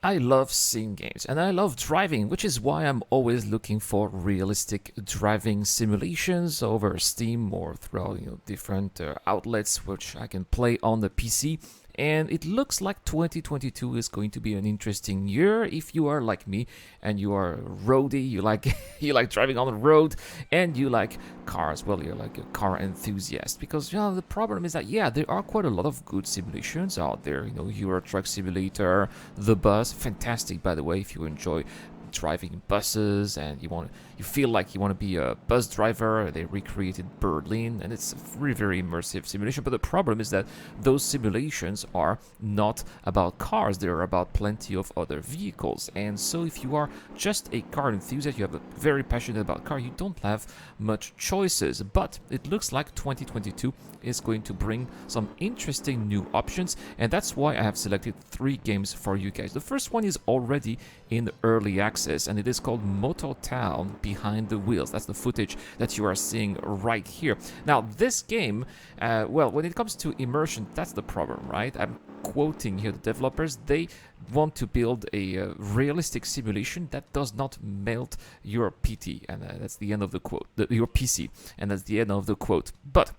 I love sim games and I love driving, which is why I'm always looking for realistic driving simulations over Steam or throughout different outlets which I can play on the PC. And it looks like 2022 is going to be an interesting year if you are like me and you are a roadie, you like you like driving on the road and you like cars. Well, you're like a car enthusiast because the problem is that there are quite a lot of good simulations out there. Euro Truck Simulator, The Bus, fantastic by the way if you enjoy driving buses and you feel like you want to be a bus driver. They recreated Berlin and it's a very, very immersive simulation. But the problem is that those simulations are not about cars, they're about plenty of other vehicles. And so if you are just a car enthusiast, you have a very passionate about car, you don't have much choices. But it looks like 2022 is going to bring some interesting new options, and that's why I have selected 3 games for you guys. The first one is already in early access, and it is called Moto Town Behind the Wheels. That's the footage that you are seeing right here. Now, this game, when it comes to immersion, that's the problem, right? I'm quoting here the developers. They want to build a realistic simulation that does not melt your PT, and that's the end of the quote. Your PC, and that's the end of the quote. But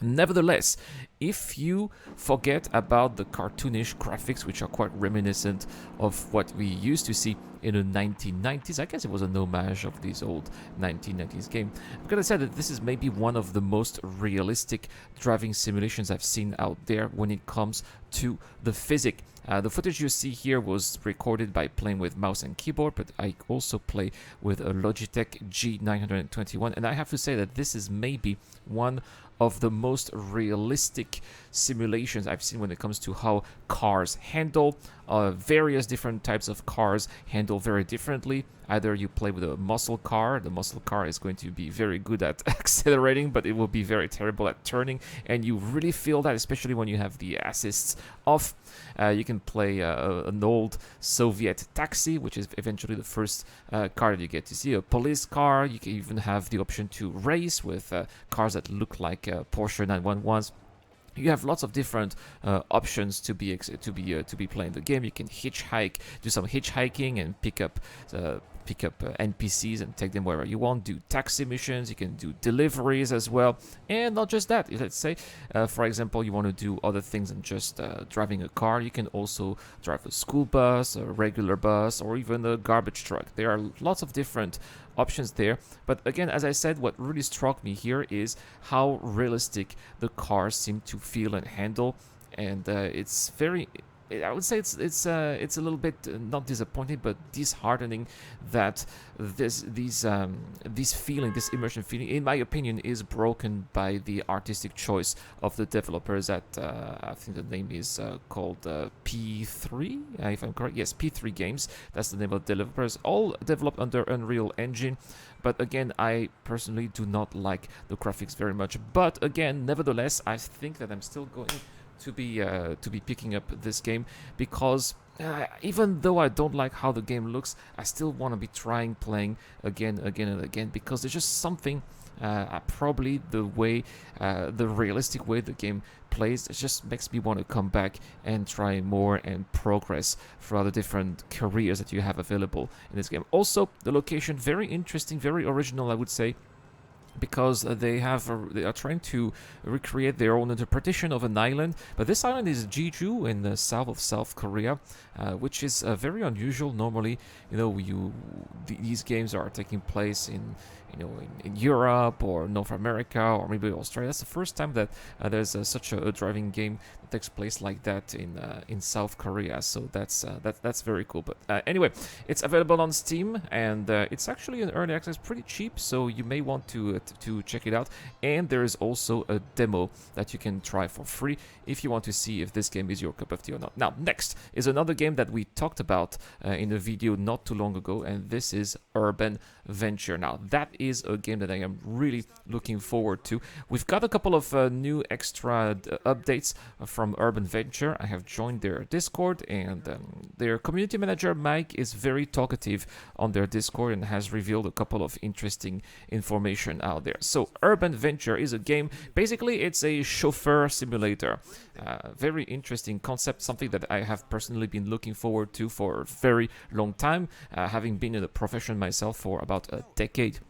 nevertheless, if you forget about the cartoonish graphics, which are quite reminiscent of what we used to see in the 1990s, I guess it was an homage of this old 1990s game. I'm gonna say that this is maybe one of the most realistic driving simulations I've seen out there when it comes to the physics. The footage you see here was recorded by playing with mouse and keyboard, but I also play with a Logitech G921, and I have to say that this is maybe one of the most realistic simulations I've seen when it comes to how cars handle. Various different types of cars handle very differently. Either you play with a muscle car, the muscle car is going to be very good at accelerating, but it will be very terrible at turning, and you really feel that, especially when you have the assists off. You can play an old Soviet taxi, which is eventually the first car that you get to see, a police car. You can even have the option to race with cars that look like Porsche 911s. You have lots of different options to be playing the game. You can hitchhike, do some hitchhiking, and pick up NPCs and take them wherever you want. Do taxi missions. You can do deliveries as well, and not just that. Let's say, for example, you want to do other things than just driving a car. You can also drive a school bus, a regular bus, or even a garbage truck. There are lots of different options there. But again, as I said, what really struck me here is how realistic the cars seem to feel and handle, and it's very. I would say it's a little bit not disappointing, but disheartening that this immersion feeling, in my opinion, is broken by the artistic choice of the developers. That I think the name is called P3, if I'm correct. Yes, P3 Games. That's the name of the developers. All developed under Unreal Engine. But again, I personally do not like the graphics very much. But again, nevertheless, I think that I'm still going to be picking up this game because even though I don't like how the game looks, I still want to be playing again and again, because there's just something probably the realistic way the game plays, it just makes me want to come back and try more and progress throughout the different careers that you have available in this game. Also, the location, very interesting, very original, I would say, because they are trying to recreate their own interpretation of an island. But this island is Jeju in the south of South Korea, which is very unusual. Normally, these games are taking place in Europe or North America or maybe Australia. That's the first time that there's such a driving game that takes place like that in South Korea. So that's very cool. But anyway, it's available on Steam, and it's actually in early access, pretty cheap. So you may want to check it out. And there is also a demo that you can try for free if you want to see if this game is your cup of tea or not. Now, next is another game that we talked about in a video not too long ago, and this is Urban Venture. Now, that is a game that I am really looking forward to. We've got a couple of new extra updates from Urban Venture. I have joined their Discord, and their community manager, Mike, is very talkative on their Discord and has revealed a couple of interesting information out there. So, Urban Venture is a game. Basically, it's a chauffeur simulator. Very interesting concept, something that I have personally been looking forward to for a very long time, having been in the profession myself for about a decade.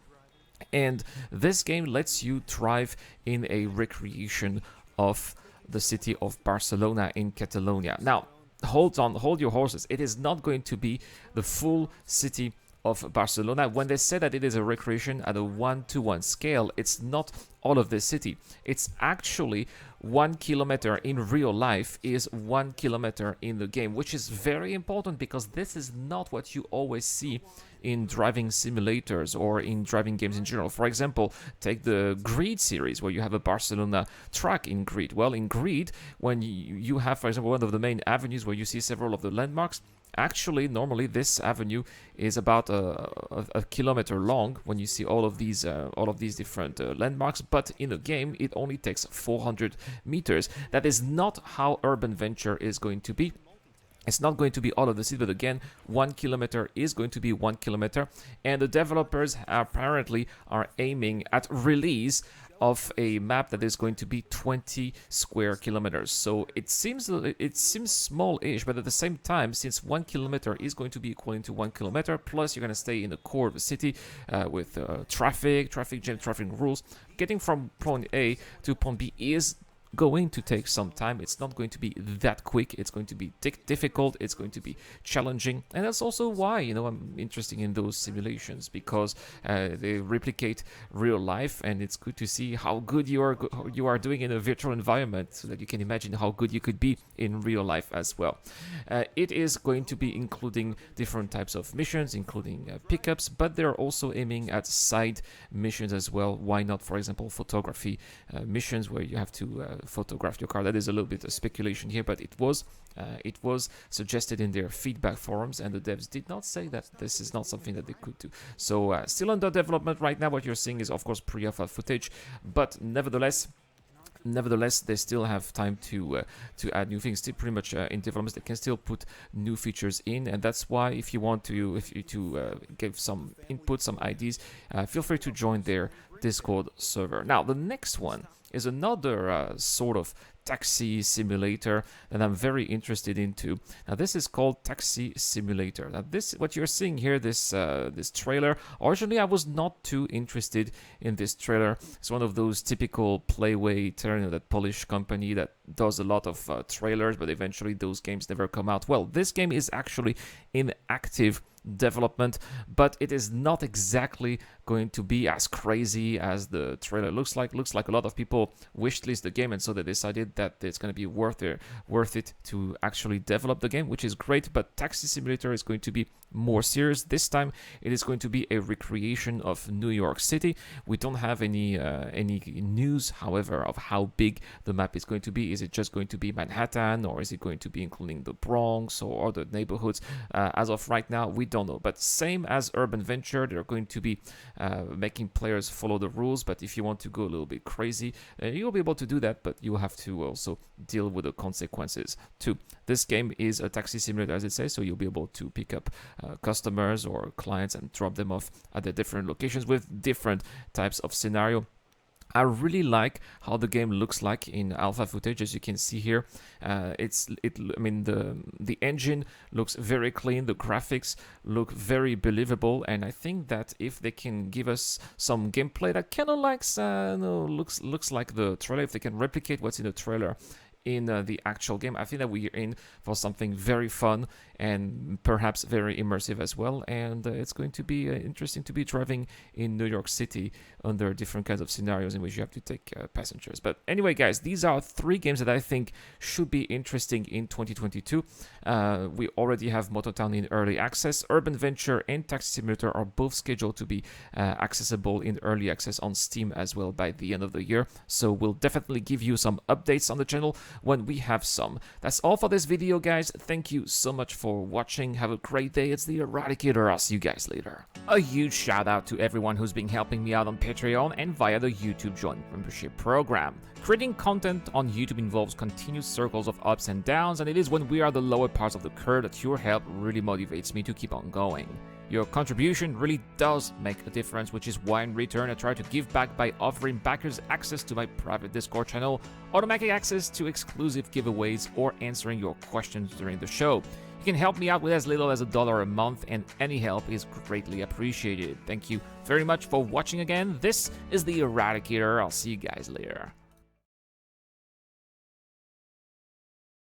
And this game lets you drive in a recreation of the city of Barcelona in Catalonia. Now, hold on, hold your horses. It is not going to be the full city of Barcelona. When they say that it is a recreation at a 1-to-1 scale, it's not all of the city. It's actually 1 kilometer in real life is 1 kilometer in the game, which is very important because this is not what you always see in driving simulators or in driving games in general. For example, take the Grid series where you have a Barcelona track in Grid. Well, in Grid, when you have, for example, one of the main avenues where you see several of the landmarks, actually, normally this avenue is about a kilometer long when you see all of these different landmarks. But in a game, it only takes 400 meters. That is not how Urban Venture is going to be. It's not going to be all of the city, but again, 1 kilometer is going to be 1 kilometer. And the developers apparently are aiming at release of a map that is going to be 20 square kilometers. So it seems small-ish, but at the same time, since 1 kilometer is going to be equal to 1 kilometer, plus you're going to stay in the core of the city with traffic jam, traffic rules, getting from point A to point B is going to take some time. It's not going to be that quick. It's going to be difficult. It's going to be challenging, and that's also why I'm interested in those simulations, because they replicate real life, and it's good to see how good you are doing in a virtual environment, so that you can imagine how good you could be in real life as well. It is going to be including different types of missions, including pickups, but they're also aiming at side missions as well. Why not, for example, photography missions where you have to photograph your car? That is a little bit of speculation here, but it was suggested in their feedback forums, and the devs did not say that this is not something that they could do. So still under development right now. What you're seeing is, of course, pre-alpha footage, but nevertheless, they still have time to add new things. Still pretty much in development. They can still put new features in, and that's why if you want to give some input, some ideas, feel free to join their Discord server. Now, the next one is another sort of taxi simulator that I'm very interested into. Now, this is called Taxi Simulator. Now, what you're seeing here, this trailer. Originally, I was not too interested in this trailer. It's one of those typical Playway, that Polish company that does a lot of trailers, but eventually those games never come out. Well, this game is actually in active development, but it is not exactly going to be as crazy as the trailer looks like. Looks like a lot of people wishlist the game, and so they decided that it's going to be worth it to actually develop the game, which is great. But Taxi Simulator is going to be more serious. This time it is going to be a recreation of New York City. We don't have any news, however, of how big the map is going to be. Is it just going to be Manhattan, or is it going to be including the Bronx or other neighborhoods? As of right now, we don't know. But same as Urban Venture, they're going to be making players follow the rules. But if you want to go a little bit crazy, you'll be able to do that, but you have to also deal with the consequences too. This game is a taxi simulator, as it says, so you'll be able to pick up customers or clients and drop them off at the different locations with different types of scenario. I really like how the game looks like in alpha footage, as you can see here. The engine looks very clean, the graphics look very believable, and I think that if they can give us some gameplay that kind of looks like the trailer, if they can replicate what's in the trailer in the actual game, I think that we're in for something very fun and perhaps very immersive as well. And it's going to be interesting to be driving in New York City under different kinds of scenarios in which you have to take passengers. But anyway, guys, these are 3 games that I think should be interesting in 2022. We already have Moto Town in early access. Urban Venture and Taxi Simulator are both scheduled to be accessible in early access on Steam as well by the end of the year. So we'll definitely give you some updates on the channel when we have some. That's all for this video, guys. Thank you so much for watching. Have a great day. It's the Eradicator. I'll see you guys later. A huge shout out to everyone who's been helping me out on Patreon and via the YouTube Join membership program. Creating content on YouTube involves continuous circles of ups and downs, and it is when we are the lower parts of the curve that your help really motivates me to keep on going. Your contribution really does make a difference, which is why in return I try to give back by offering backers access to my private Discord channel, automatic access to exclusive giveaways, or answering your questions during the show. You can help me out with as little as $1 a month, and any help is greatly appreciated. Thank you very much for watching again. This is the Eradicator. I'll see you guys later.